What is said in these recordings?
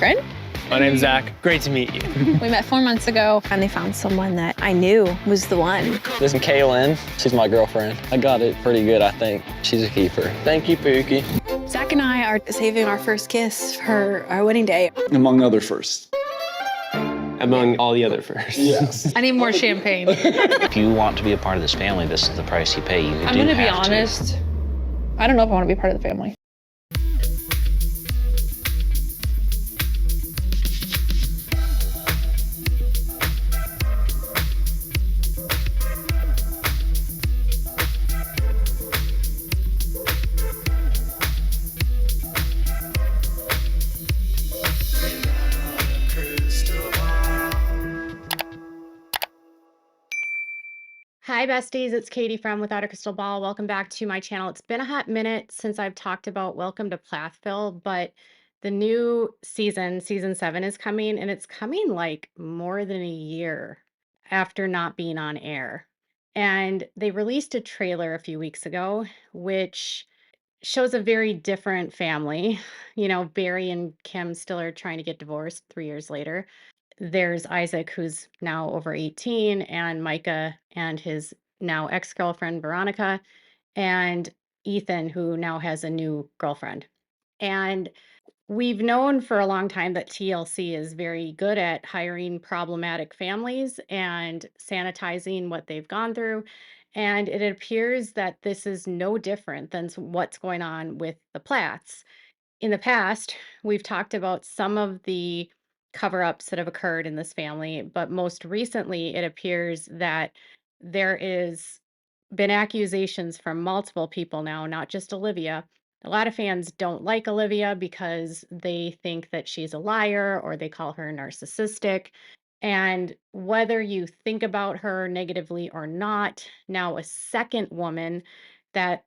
Friend? My name's Zach. Great to meet you. We met 4 months ago. Finally found someone that I knew was the one. This is Kaylin. She's my girlfriend. I got it pretty good, I think. She's a keeper. Thank you, Pookie. Zach and I are saving our first kiss for our wedding day. Among other firsts. Among all the other firsts. Yes. I need more champagne. If you want to be a part of this family, this is the price you pay. I'm going to be honest. I don't know if I want to be part of the family. Hi besties, it's Katie from Without a Crystal Ball. Welcome back to my channel. It's been a hot minute since I've talked about Welcome to Plathville, but the new season 7 is coming, and it's coming like more than a year after not being on air. And they released a trailer a few weeks ago, which shows a very different family. You know, Barry and Kim still are trying to get divorced 3 years later. There's Isaac, who's now over 18, and Micah and his now ex-girlfriend, Veronica, and Ethan, who now has a new girlfriend. And we've known for a long time that TLC is very good at hiring problematic families and sanitizing what they've gone through. And it appears that this is no different than what's going on with the Plaths. In the past, we've talked about some of the cover-ups that have occurred in this family, but most recently it appears that there is been accusations from multiple people now, not just Olivia. A lot of fans don't like Olivia because they think that she's a liar or they call her narcissistic. And whether you think about her negatively or not, now a second woman that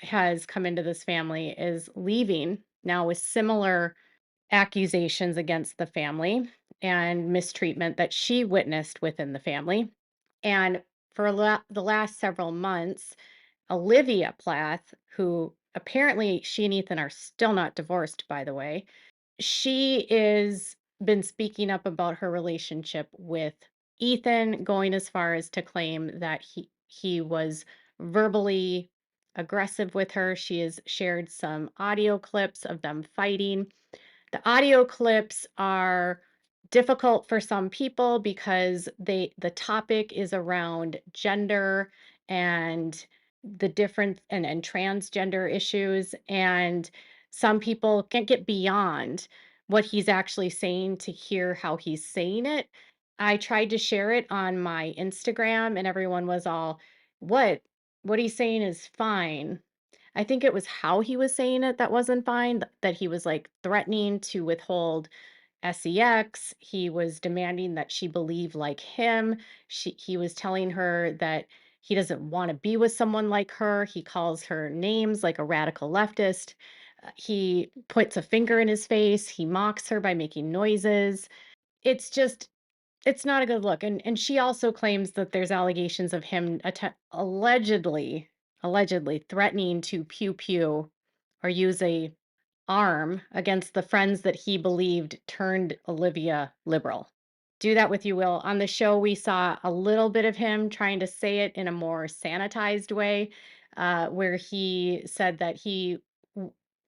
has come into this family is leaving now with similar accusations against the family and mistreatment that she witnessed within the family. And for the last several months, Olivia Plath, who apparently she and Ethan are still not divorced, by the way, she is been speaking up about her relationship with Ethan, going as far as to claim that he was verbally aggressive with her. She has shared some audio clips of them fighting. The audio clips are difficult for some people because the topic is around gender and the different and transgender issues, and some people can't get beyond what he's actually saying to hear how he's saying it. I tried to share it on my Instagram and everyone was all, what he's saying is fine. I think it was how he was saying it that wasn't fine, that he was like threatening to withhold sex. He was demanding that she believe like him. He was telling her that he doesn't want to be with someone like her. He calls her names like a radical leftist. He puts a finger in his face. He mocks her by making noises. It's just, it's not a good look. And she also claims that there's allegations of him allegedly threatening to pew pew or use a arm against the friends that he believed turned Olivia liberal. Do that with you will. On the show, we saw a little bit of him trying to say it in a more sanitized way, where he said that he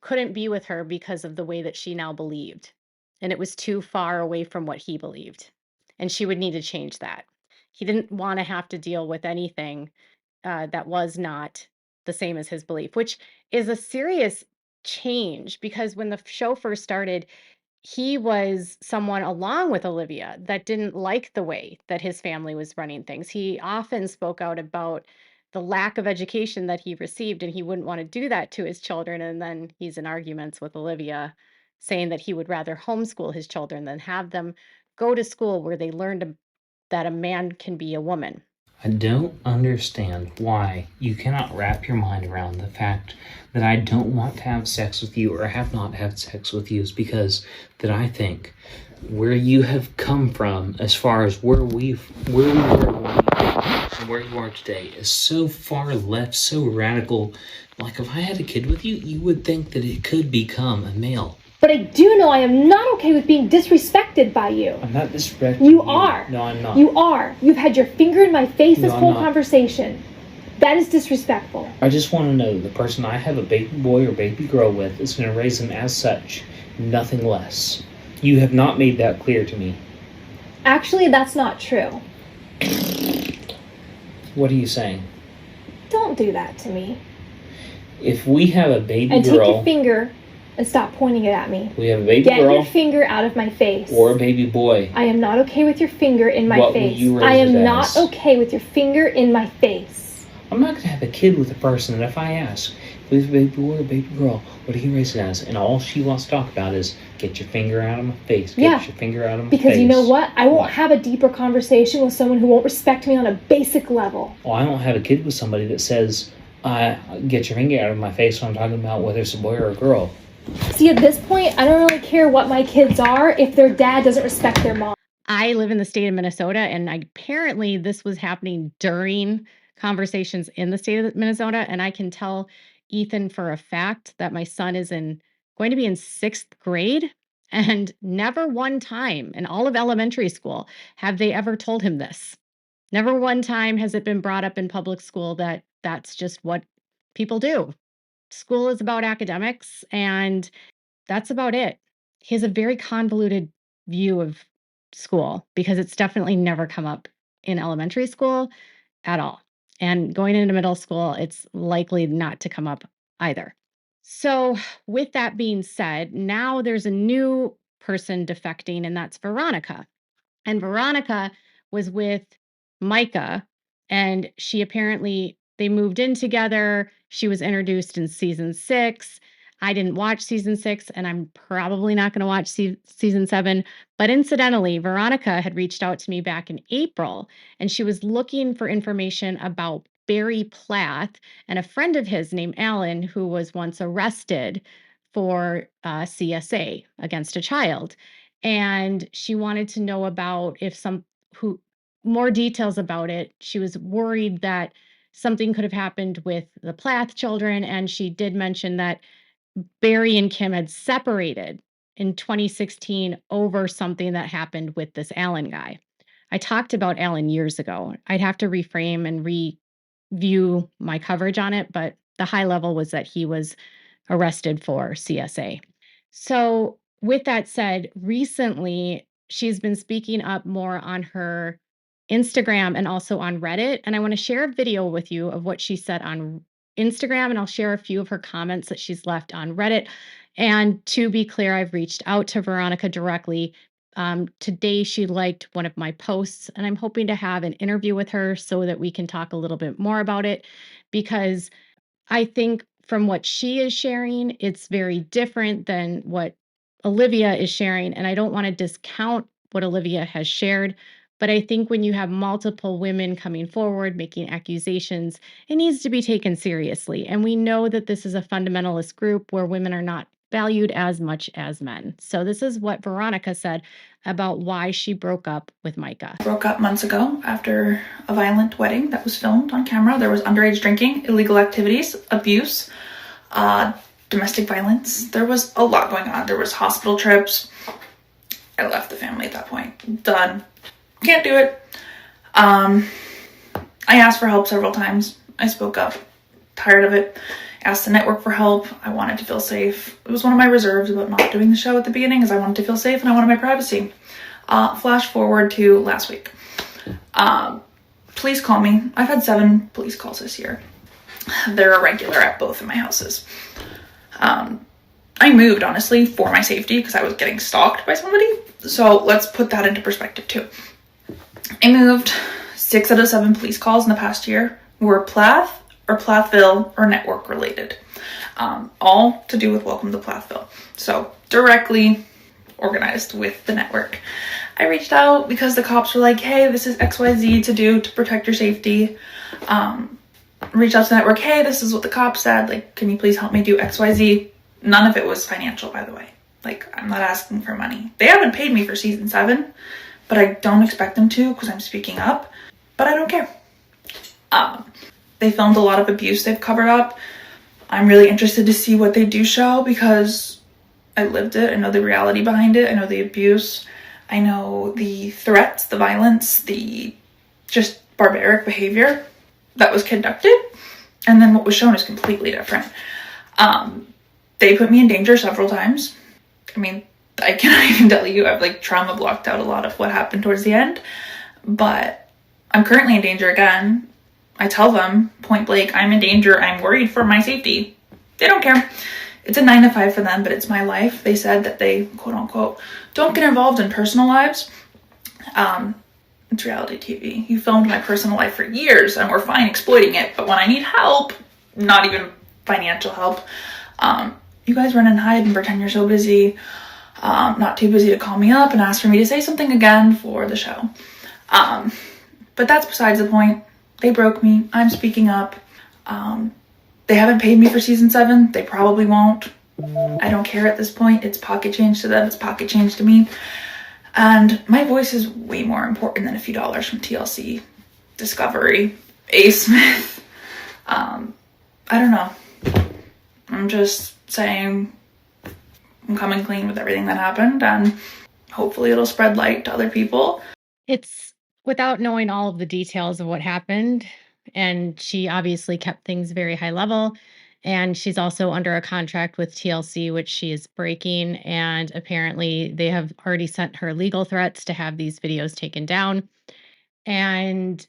couldn't be with her because of the way that she now believed. And it was too far away from what he believed. And she would need to change that. He didn't want to have to deal with anything that was not the same as his belief, which is a serious change because when the show first started, he was someone along with Olivia that didn't like the way that his family was running things. He often spoke out about the lack of education that he received, and he wouldn't want to do that to his children. And then he's in arguments with Olivia, saying that he would rather homeschool his children than have them go to school where they learned that a man can be a woman. I don't understand why you cannot wrap your mind around the fact that I don't want to have sex with you or have not had sex with you is because that I think where you have come from as far as where we were and where you are today is so far left, so radical. Like if I had a kid with you, you would think that it could become a male. But I do know I am not okay with being disrespected by you. I'm not disrespecting You are. No, I'm not. You are. You've had your finger in my face this No, I'm whole not. conversation. That is disrespectful. I just want to know the person I have a baby boy or baby girl with is going to raise them as such, nothing less. You have not made that clear to me. Actually, that's not true. What are you saying? Don't do that to me. If we have a baby And take girl, your finger and stop pointing it at me. we have a baby Get girl your finger out of my face. or a baby boy, I am not okay with your finger in my What will face. you raise I it am not as? okay with your finger in my face. I'm not going to have a kid with a person that if I ask, if we have a baby boy or a baby girl, what do you raise it as? And all she wants to talk about is, get your finger out of my face. Get Yeah. your finger out of my face. Because you know what? I won't What? have a deeper conversation with someone who won't respect me on a basic level. Well, I don't have a kid with somebody that says, get your finger out of my face when I'm talking about whether it's a boy or a girl. See, at this point, I don't really care what my kids are if their dad doesn't respect their mom. I live in the state of Minnesota, and apparently this was happening during conversations in the state of Minnesota. And I can tell Ethan for a fact that my son is going to be in 6th grade, and never one time in all of elementary school have they ever told him this. Never one time has it been brought up in public school that that's just what people do. School is about academics, and that's about it. He has a very convoluted view of school because it's definitely never come up in elementary school at all. And going into middle school, it's likely not to come up either. So, with that being said, now there's a new person defecting, and that's Veronica. And Veronica was with Micah, and they moved in together. She was introduced in season 6. I didn't watch season 6, and I'm probably not going to watch season 7. But incidentally, Veronica had reached out to me back in April, and she was looking for information about Barry Plath and a friend of his named Alan, who was once arrested for CSA against a child. And she wanted to know about more details about it. She was worried that something could have happened with the Plath children, and she did mention that Barry and Kim had separated in 2016 over something that happened with this Alan guy. I talked about Alan years ago. I'd have to reframe and review my coverage on it, but the high level was that he was arrested for CSA. So, with that said, recently she's been speaking up more on her Instagram and also on Reddit. And I want to share a video with you of what she said on Instagram, and I'll share a few of her comments that she's left on Reddit. And to be clear, I've reached out to Veronica directly. Today, she liked one of my posts, and I'm hoping to have an interview with her so that we can talk a little bit more about it, because I think from what she is sharing, it's very different than what Olivia is sharing. And I don't want to discount what Olivia has shared, but I think when you have multiple women coming forward making accusations, it needs to be taken seriously. And we know that this is a fundamentalist group where women are not valued as much as men. So this is what Veronica said about why she broke up with Micah. Broke up months ago after a violent wedding that was filmed on camera. There was underage drinking, illegal activities, abuse, domestic violence. There was a lot going on. There was hospital trips. I left the family at that point. Done. Can't do it. I asked for help several times. I spoke up. Tired of it. Asked the network for help. I wanted to feel safe. It was one of my reserves about not doing the show at the beginning, is I wanted to feel safe and I wanted my privacy. Flash forward to last week. Police call me. I've had 7 police calls this year. They're a regular at both of my houses. I moved, honestly, for my safety because I was getting stalked by somebody. So let's put that into perspective too. I moved. 6 out of 7 police calls in the past year were Plath or Plathville or network related. All to do with Welcome to Plathville. So directly organized with the network. I reached out because the cops were like, hey, this is XYZ to do to protect your safety. Reached out to the network, hey, this is what the cops said. Like, can you please help me do XYZ? None of it was financial, by the way. Like, I'm not asking for money. They haven't paid me for season 7, but I don't expect them to because I'm speaking up, but I don't care. They filmed a lot of abuse they've covered up. I'm really interested to see what they do show because I lived it. I know the reality behind it. I know the abuse. I know the threats, the violence, the just barbaric behavior that was conducted. And then what was shown is completely different. They put me in danger several times. I mean, I cannot even tell you, I've like trauma blocked out a lot of what happened towards the end, but I'm currently in danger again. I tell them point blank, I'm in danger. I'm worried for my safety. They don't care. It's a 9 to 5 for them, but it's my life. They said that they, quote unquote, don't get involved in personal lives. It's reality TV. You filmed my personal life for years and we're fine exploiting it. But when I need help, not even financial help, you guys run and hide and pretend you're so busy, not too busy to call me up and ask for me to say something again for the show. But that's besides the point. They broke me. I'm speaking up. They haven't paid me for season 7. They probably won't. I don't care at this point. It's pocket change to them. It's pocket change to me. And my voice is way more important than a few dollars from TLC, Discovery, A. Smith. I don't know. I'm just saying I'm coming clean with everything that happened, and hopefully it'll spread light to other people. It's without knowing all of the details of what happened. And she obviously kept things very high level. And she's also under a contract with TLC, which she is breaking. And apparently, they have already sent her legal threats to have these videos taken down. And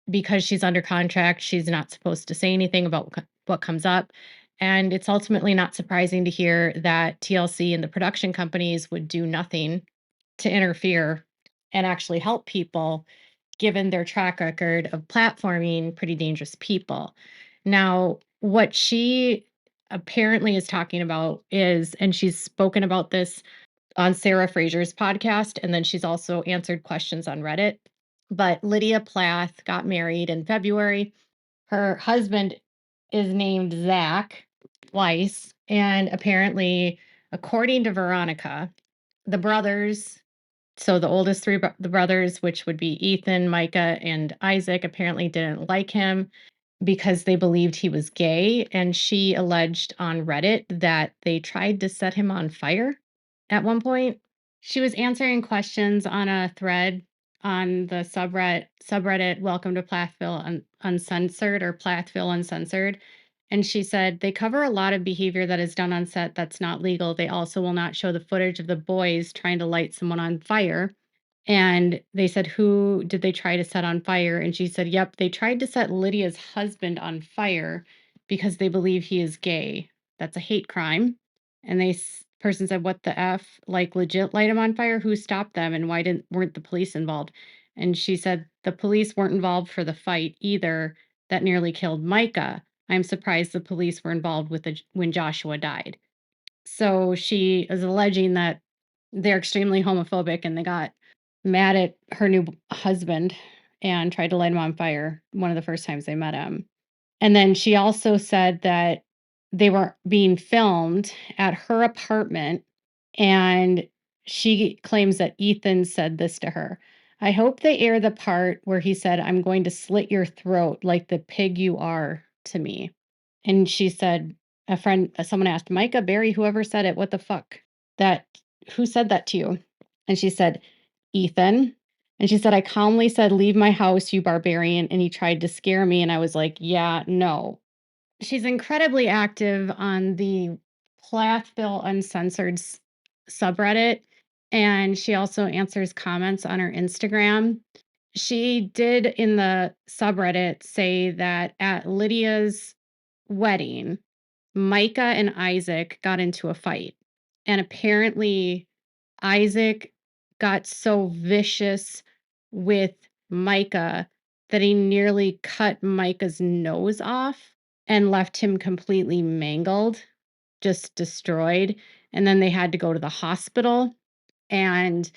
because she's under contract, she's not supposed to say anything about what comes up. And it's ultimately not surprising to hear that TLC and the production companies would do nothing to interfere and actually help people, given their track record of platforming pretty dangerous people. Now, what she apparently is talking about is, and she's spoken about this on Sarah Fraser's podcast, and then she's also answered questions on Reddit. But Lydia Plath got married in February. Her husband is named Zach Weiss, and apparently, according to Veronica, the brothers, so the oldest three the brothers, which would be Ethan, Micah, and Isaac, apparently didn't like him because they believed he was gay. And she alleged on Reddit that they tried to set him on fire at one point. She was answering questions on a thread on the subreddit Welcome to Plathville Uncensored, or Plathville Uncensored. And she said, they cover a lot of behavior that is done on set that's not legal. They also will not show the footage of the boys trying to light someone on fire. And they said, who did they try to set on fire? And she said, yep, they tried to set Lydia's husband on fire because they believe he is gay. That's a hate crime. And person said, what the F? Like, legit light him on fire? Who stopped them? And why weren't the police involved? And she said, the police weren't involved for the fight either that nearly killed Micah. I'm surprised the police were involved with when Joshua died. So she is alleging that they're extremely homophobic and they got mad at her new husband and tried to light him on fire one of the first times they met him. And then she also said that they were being filmed at her apartment, and she claims that Ethan said this to her. I hope they air the part where he said, I'm going to slit your throat like the pig you are to me. And she said, someone asked, Micah, Barry, whoever said it, what the fuck? Who said that to you? And she said, Ethan. And she said, I calmly said, leave my house, you barbarian. And he tried to scare me. And I was like, yeah, no. She's incredibly active on the Plathville Uncensored subreddit. And she also answers comments on her Instagram. She did in the subreddit say that at Lydia's wedding, Micah and Isaac got into a fight. And apparently, Isaac got so vicious with Micah that he nearly cut Micah's nose off and left him completely mangled, just destroyed. And then they had to go to the hospital. And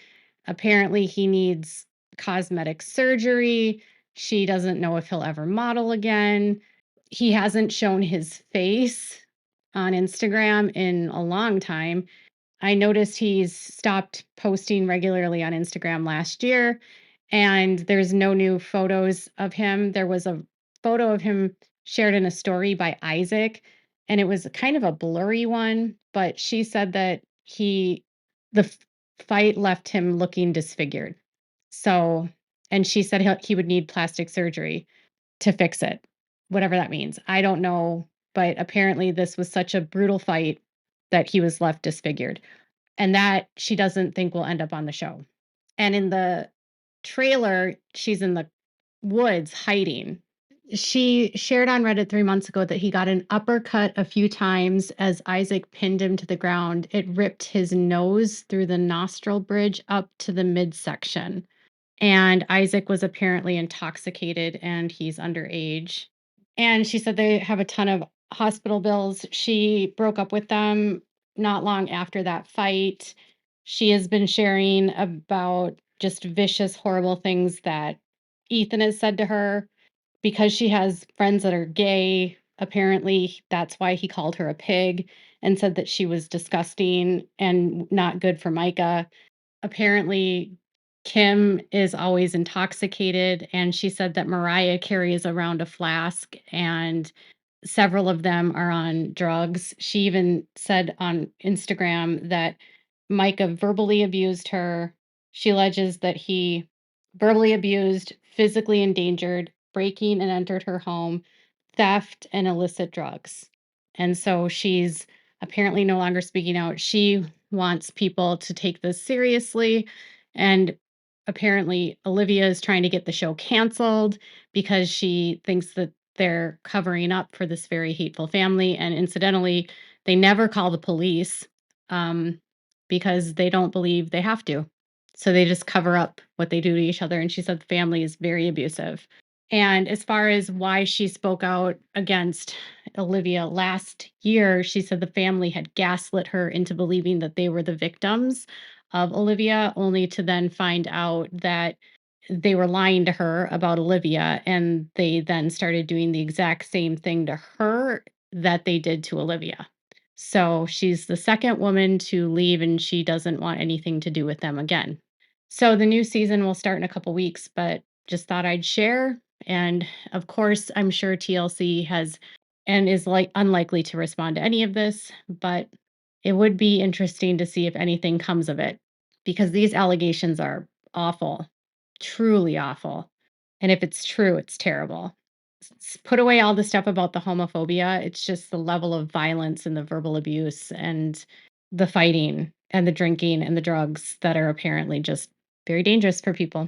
apparently, he needs cosmetic surgery. She doesn't know if he'll ever model again. He hasn't shown his face on Instagram in a long time. I noticed he's stopped posting regularly on Instagram last year, and there's no new photos of him. There was a photo of him shared in a story by Isaac, and it was kind of a blurry one, but she said that the fight left him looking disfigured. So, and she said he would need plastic surgery to fix it, whatever that means. I don't know, but apparently this was such a brutal fight that he was left disfigured, and that she doesn't think will end up on the show. And in the trailer, she's in the woods hiding. She shared on Reddit 3 months ago that he got an uppercut a few times as Isaac pinned him to the ground. It ripped his nose through the nostril bridge up to the midsection. And Isaac was apparently intoxicated and he's underage. And she said they have a ton of hospital bills. She broke up with them not long after that fight. She has been sharing about just vicious, horrible things that Ethan has said to her because she has friends that are gay. Apparently, that's why he called her a pig and said that she was disgusting and not good for Micah. Apparently, Kim is always intoxicated, and she said that Mariah carries around a flask and several of them are on drugs. She even said on Instagram that Micah verbally abused her. She alleges that he verbally abused, physically endangered, breaking and entered her home, theft, and illicit drugs. And so she's apparently no longer speaking out. She wants people to take this seriously. And apparently, Olivia is trying to get the show canceled because she thinks that they're covering up for this very hateful family. And incidentally, they never call the police because they don't believe they have to. So they just cover up what they do to each other. And she said the family is very abusive. And as far as why she spoke out against Olivia last year, she said the family had gaslit her into believing that they were the victims of Olivia, only to then find out that they were lying to her about Olivia. And they then started doing the exact same thing to her that they did to Olivia. So she's the second woman to leave, and she doesn't want anything to do with them again. So the new season will start in a couple weeks, but just thought I'd share. And of course, I'm sure TLC has and is unlikely to respond to any of this, but it would be interesting to see if anything comes of it because these allegations are awful, truly awful. And if it's true, it's terrible. Put away all the stuff about the homophobia. It's just the level of violence and the verbal abuse and the fighting and the drinking and the drugs that are apparently just very dangerous for people.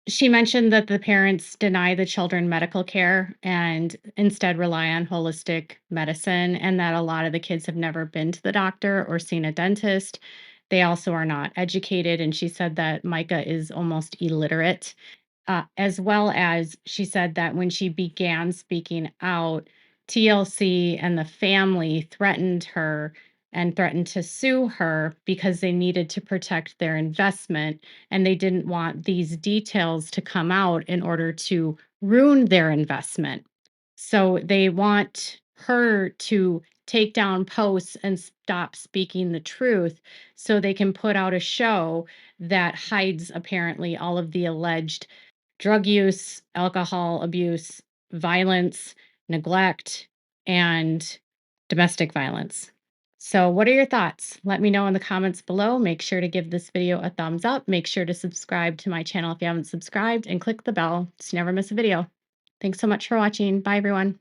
She mentioned that the parents deny the children medical care and instead rely on holistic medicine, and that a lot of the kids have never been to the doctor or seen a dentist. They also are not educated, and she said that Micah is almost illiterate. As well as she said that when she began speaking out, TLC and the family threatened her and threatened to sue her because they needed to protect their investment and they didn't want these details to come out in order to ruin their investment. So they want her to take down posts and stop speaking the truth so they can put out a show that hides apparently all of the alleged drug use, alcohol abuse, violence, neglect, and domestic violence. So what are your thoughts? Let me know in the comments below. Make sure to give this video a thumbs up. Make sure to subscribe to my channel if you haven't subscribed and click the bell so you never miss a video. Thanks so much for watching. Bye, everyone.